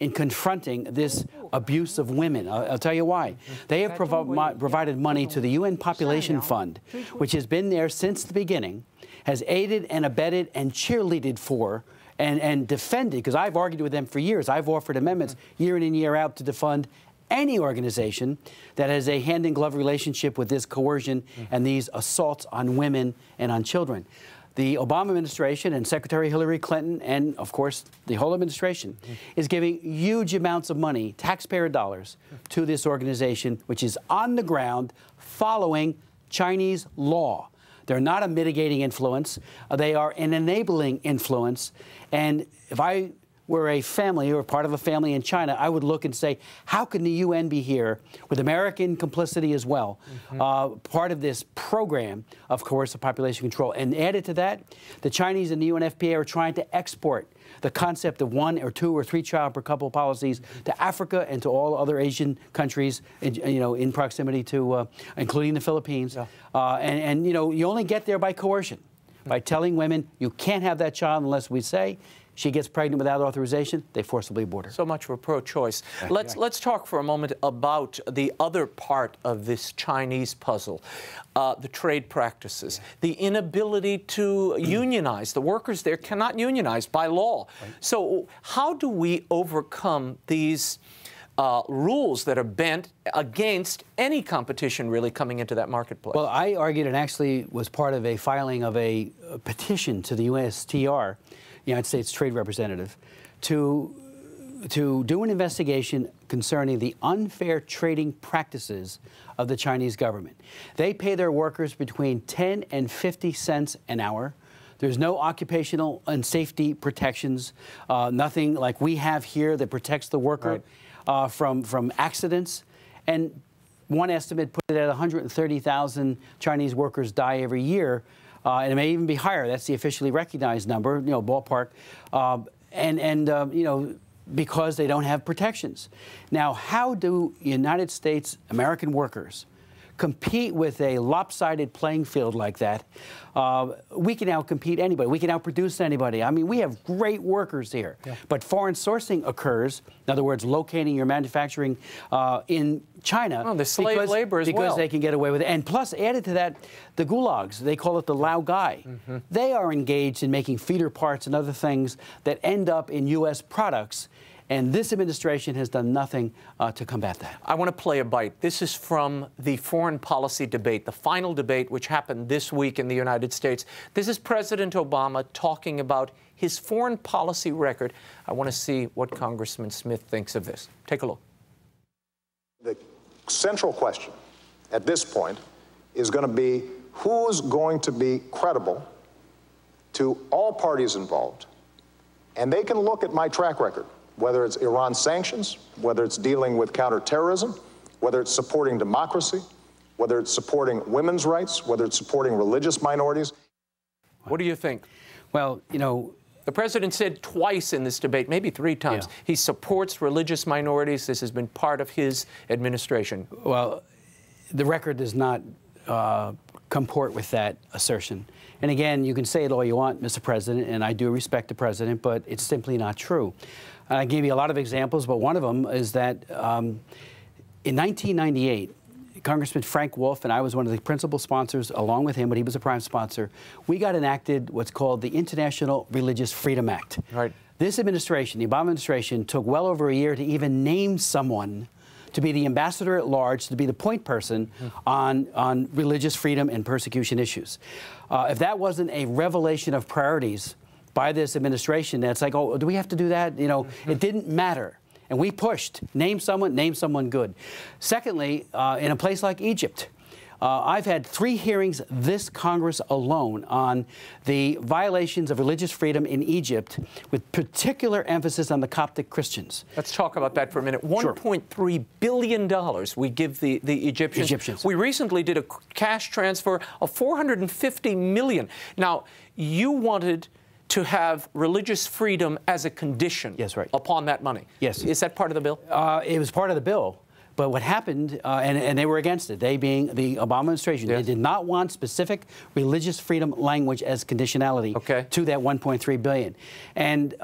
K: in confronting this abuse of women. I'll tell you why. They have provided money to the UN Population Fund, which has been there since the beginning, has aided and abetted and cheerleaded for and defended, because I've argued with them for years. I've offered amendments year in and year out to defund any organization that has a hand-in-glove relationship with this coercion and these assaults on women and on children. The Obama administration and Secretary Hillary Clinton and, of course, the whole administration is giving huge amounts of money, taxpayer dollars, to this organization, which is on the ground following Chinese law. They're not a mitigating influence. They are an enabling influence. And if I were a family or part of a family in China, I would look and say, how can the UN be here with American complicity as well, part of this program of coercive population control? And added to that, the Chinese and the UNFPA are trying to export the concept of 1 or 2 or 3 child per couple policies to Africa and to all other Asian countries, in proximity to, including the Philippines. And you only get there by coercion, by telling women, you can't have that child unless we say. She gets pregnant without authorization, they forcibly abort her.
B: So much for pro-choice. Let's talk for a moment about the other part of this Chinese puzzle, the trade practices, the inability to unionize. The workers there cannot unionize by law. So how do we overcome these rules that are bent against any competition really coming into that marketplace?
K: Well, I argued and actually was part of a filing of a petition to the USTR, United States Trade Representative, to do an investigation concerning the unfair trading practices of the Chinese government. They pay their workers between 10 and 50 cents an hour. There's no occupational and safety protections, nothing like we have here that protects the worker from accidents. And one estimate put it at 130,000 Chinese workers die every year. And it may even be higher. That's the officially recognized number, ballpark. Because they don't have protections. Now, how do United States American workers compete with a lopsided playing field like that? We can outcompete anybody. We can outproduce anybody. I mean, we have great workers here. But foreign sourcing occurs, in other words, locating your manufacturing in China.
B: Oh, the slave labor as well.
K: Because they can get away with it. And plus, added to that, the gulags, they call it the Lao Gai. They are engaged in making feeder parts and other things that end up in U.S. products. And this administration has done nothing to combat that.
B: I want to play a bite. This is from the foreign policy debate, the final debate which happened this week in the United States. This is President Obama talking about his foreign policy record. I want to see what Congressman Smith thinks of this. Take a look.
L: The central question at this point is going to be who's going to be credible to all parties involved. And they can look at my track record, whether it's Iran sanctions, whether it's dealing with counterterrorism, whether it's supporting democracy, whether it's supporting women's rights, whether it's supporting religious minorities.
B: What do you think?
K: Well,
B: the president said twice in this debate, maybe 3 times, he supports religious minorities. This has been part of his administration.
K: Well, the record does not comport with that assertion. And again, you can say it all you want, Mr. President, and I do respect the president, but it's simply not true. I gave you a lot of examples, but one of them is that in 1998, Congressman Frank Wolf, and I was one of the principal sponsors along with him, but he was a prime sponsor, we got enacted what's called the International Religious Freedom Act.
B: Right.
K: This administration, the Obama administration, took well over a year to even name someone to be the ambassador at large, to be the point person on religious freedom and persecution issues. If that wasn't a revelation of priorities by this administration, that's like, oh, do we have to do that? It didn't matter. And we pushed, name someone good. Secondly, in a place like Egypt, I've had 3 hearings this Congress alone on the violations of religious freedom in Egypt, with particular emphasis on the Coptic Christians.
B: Let's talk about that for a minute. $1.3 billion we give the Egyptians. We recently did a cash transfer of $450 million. Now, you wanted to have religious freedom as a condition upon that money.
K: Yes.
B: Is that part of the bill?
K: It was part of the bill. But what happened, and they were against it, they being the Obama administration, they did not want specific religious freedom language as conditionality to that $1.3 billion. And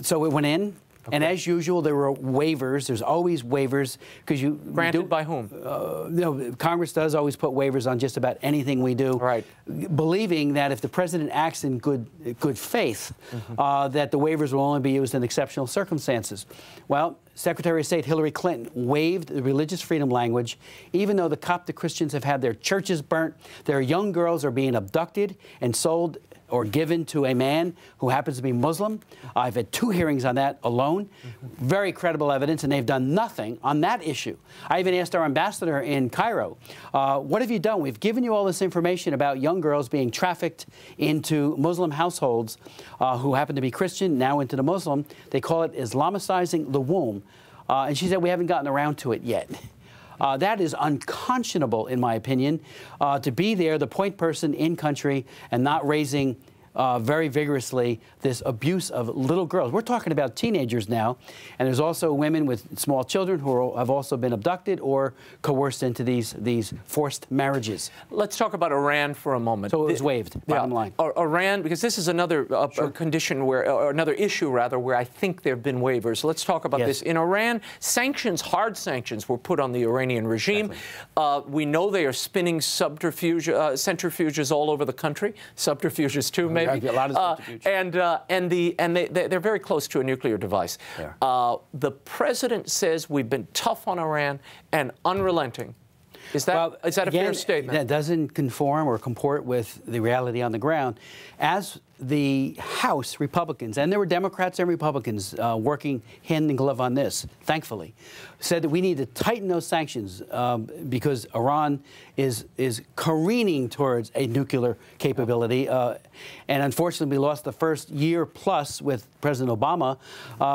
K: so it went in. And as usual, there were waivers. There's always waivers because you
B: granted by whom?
K: Congress does always put waivers on just about anything we do, believing that if the president acts in good faith, that the waivers will only be used in exceptional circumstances. Well, Secretary of State Hillary Clinton waived the religious freedom language, even though the Coptic Christians have had their churches burnt, their young girls are being abducted and sold or given to a man who happens to be Muslim. I've had 2 hearings on that alone. Very credible evidence, and they've done nothing on that issue. I even asked our ambassador in Cairo, what have you done? We've given you all this information about young girls being trafficked into Muslim households who happen to be Christian, now into the Muslim. They call it Islamicizing the womb. And she said, we haven't gotten around to it yet. That is unconscionable, in my opinion, to be there, the point person in country, and not raising very vigorously this abuse of little girls. We're talking about teenagers now, and there's also women with small children who have also been abducted or coerced into these forced marriages.
B: Let's talk about Iran for a moment.
K: So it was waived, bottom line.
B: Iran, because this is another condition where, or another issue rather, where I think there have been waivers. Let's talk about this. In Iran, sanctions, hard sanctions, were put on the Iranian regime. Exactly. We know they are spinning centrifuges all over the country. Subterfuges too, maybe. A lot of they're very close to a nuclear device. The president says we've been tough on Iran and unrelenting. Is that a fair statement?
K: That doesn't conform or comport with the reality on the ground. As the House Republicans, and there were Democrats and Republicans working hand in glove on this, thankfully, said that we need to tighten those sanctions because Iran is careening towards a nuclear capability. And unfortunately, we lost the first year plus with President Obama,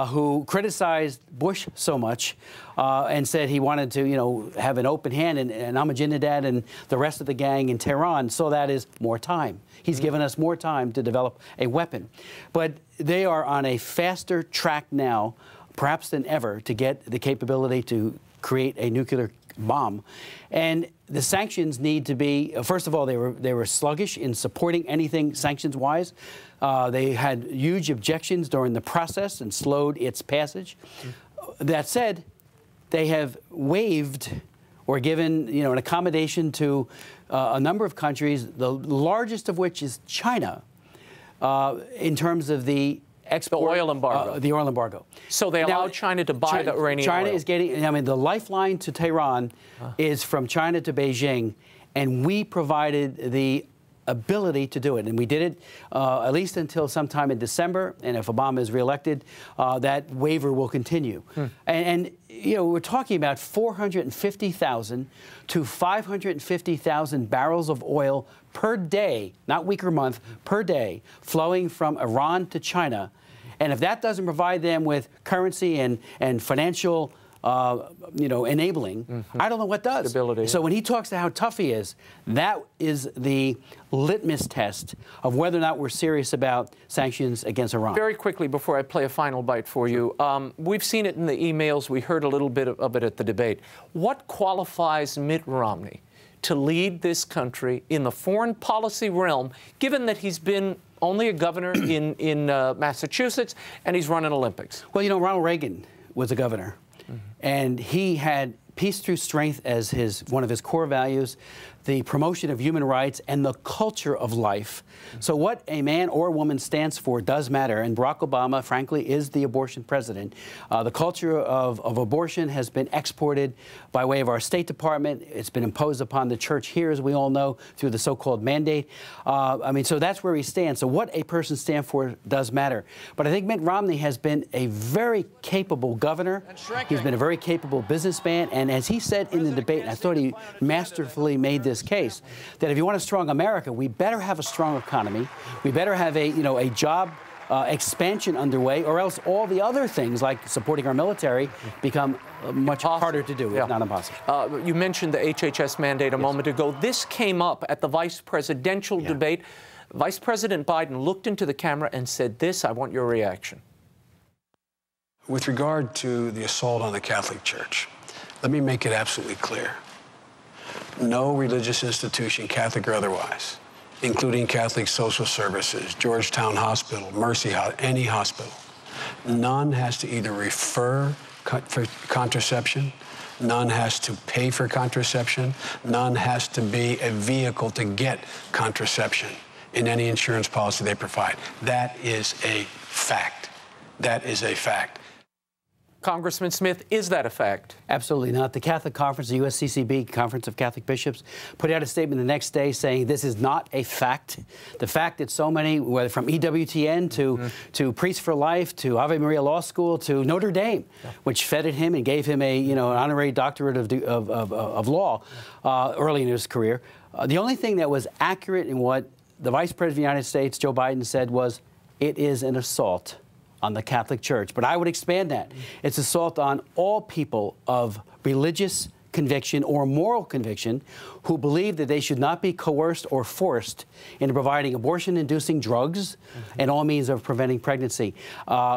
K: who criticized Bush so much and said he wanted to, have an open hand, and Ahmadinejad and the rest of the gang in Tehran. So that is more time. He's given us more time to develop a weapon. But they are on a faster track now, perhaps than ever, to get the capability to create a nuclear bomb. And the sanctions need to be, first of all, they were sluggish in supporting anything sanctions-wise. They had huge objections during the process and slowed its passage. That said, they have waived or given, an accommodation to a number of countries, the largest of which is China, in terms of the export,
B: the oil embargo.
K: The oil embargo.
B: So they allowed China to buy the Iranian oil.
K: China is getting, the lifeline to Tehran is from China to Beijing, and we provided the ability to do it. And we did it at least until sometime in December, and if Obama is reelected, that waiver will continue. And we're talking about 450,000 to 550,000 barrels of oil per day, not week or month, per day, flowing from Iran to China. And if that doesn't provide them with currency and financial enabling, I don't know what does.
B: Stability.
K: So when he talks to how tough he is, that is the litmus test of whether or not we're serious about sanctions against Iran.
B: Very quickly, before I play a final bite for you, we've seen it in the emails. We heard a little bit of it at the debate. What qualifies Mitt Romney to lead this country in the foreign policy realm, given that he's been only a governor in Massachusetts and he's run an Olympics?
K: Well, Ronald Reagan was a governor. And he had peace through strength as one of his core values, the promotion of human rights, and the culture of life. So what a man or woman stands for does matter, and Barack Obama, frankly, is the abortion president. The culture of abortion has been exported by way of our State Department. It's been imposed upon the church here, as we all know, through the so-called mandate. So that's where he stands. So what a person stands for does matter. But I think Mitt Romney has been a very capable governor. He's been a very capable businessman, and as he said in the debate, and I thought he masterfully made this case, that if you want a strong America, we better have a strong economy. We better have a job expansion underway, or else all the other things like supporting our military become much harder to do, if not impossible.
B: You mentioned the HHS mandate a moment ago. This came up at the vice presidential debate. Vice President Biden looked into the camera and said this. I want your reaction.
D: With regard to the assault on the Catholic Church, let me make it absolutely clear. No religious institution, Catholic or otherwise, including Catholic Social Services, Georgetown Hospital, Mercy Hospital, any hospital, none has to either refer for contraception, none has to pay for contraception, none has to be a vehicle to get contraception in any insurance policy they provide. That is a fact. That is a fact.
B: Congressman Smith, is that a fact?
K: Absolutely not. The Catholic Conference, the USCCB, Conference of Catholic Bishops, put out a statement the next day saying this is not a fact. The fact that so many, whether from EWTN to Priests for Life to Ave Maria Law School to Notre Dame, which feted him and gave him a an honorary doctorate of law early in his career. The only thing that was accurate in what the Vice President of the United States, Joe Biden, said was it is an assault on the Catholic Church. But I would expand that. It's assault on all people of religious conviction or moral conviction who believe that they should not be coerced or forced into providing abortion-inducing drugs and all means of preventing pregnancy.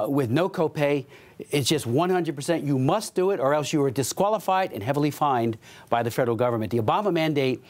K: With no copay, it's just 100% you must do it or else you are disqualified and heavily fined by the federal government. The Obama mandate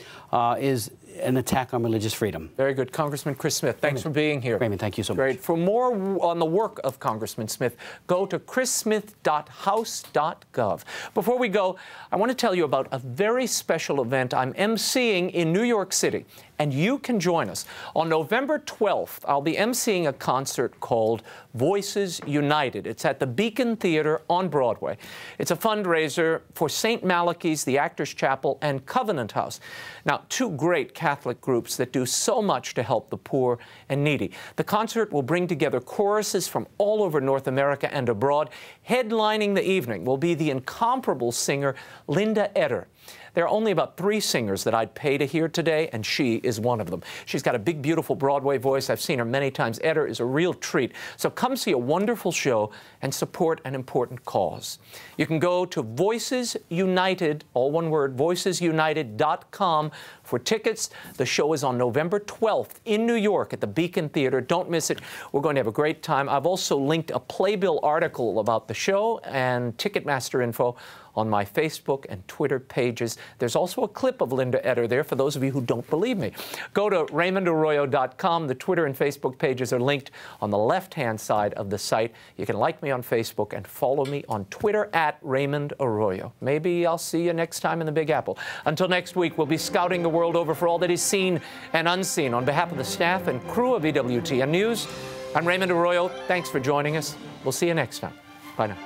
K: is an attack on religious freedom.
B: Very good. Congressman Chris Smith, thanks for being here.
K: Raymond, thank you so much.
B: Great. For more on the work of Congressman Smith, go to chrissmith.house.gov. Before we go, I want to tell you about a very special event I'm emceeing in New York City, and you can join us. On November 12th, I'll be emceeing a concert called Voices United. It's at the Beacon Theater on Broadway. It's a fundraiser for St. Malachy's, the Actors Chapel, and Covenant House. Now, two great Catholic groups that do so much to help the poor and needy. The concert will bring together choruses from all over North America and abroad. Headlining the evening will be the incomparable singer Linda Eder. There are only about 3 singers that I'd pay to hear today, and she is one of them. She's got a big, beautiful Broadway voice. I've seen her many times. Eder is a real treat. So come see a wonderful show and support an important cause. You can go to Voices United, all one word, voicesunited.com for tickets. The show is on November 12th in New York at the Beacon Theater. Don't miss it. We're going to have a great time. I've also linked a Playbill article about the show and Ticketmaster info on my Facebook and Twitter pages. There's also a clip of Linda Eder there for those of you who don't believe me. Go to RaymondArroyo.com. The Twitter and Facebook pages are linked on the left-hand side of the site. You can like me on Facebook and follow me on Twitter at Raymond Arroyo. Maybe I'll see you next time in the Big Apple. Until next week, we'll be scouting the world over for all that is seen and unseen. On behalf of the staff and crew of EWTN News, I'm Raymond Arroyo. Thanks for joining us. We'll see you next time. Bye now.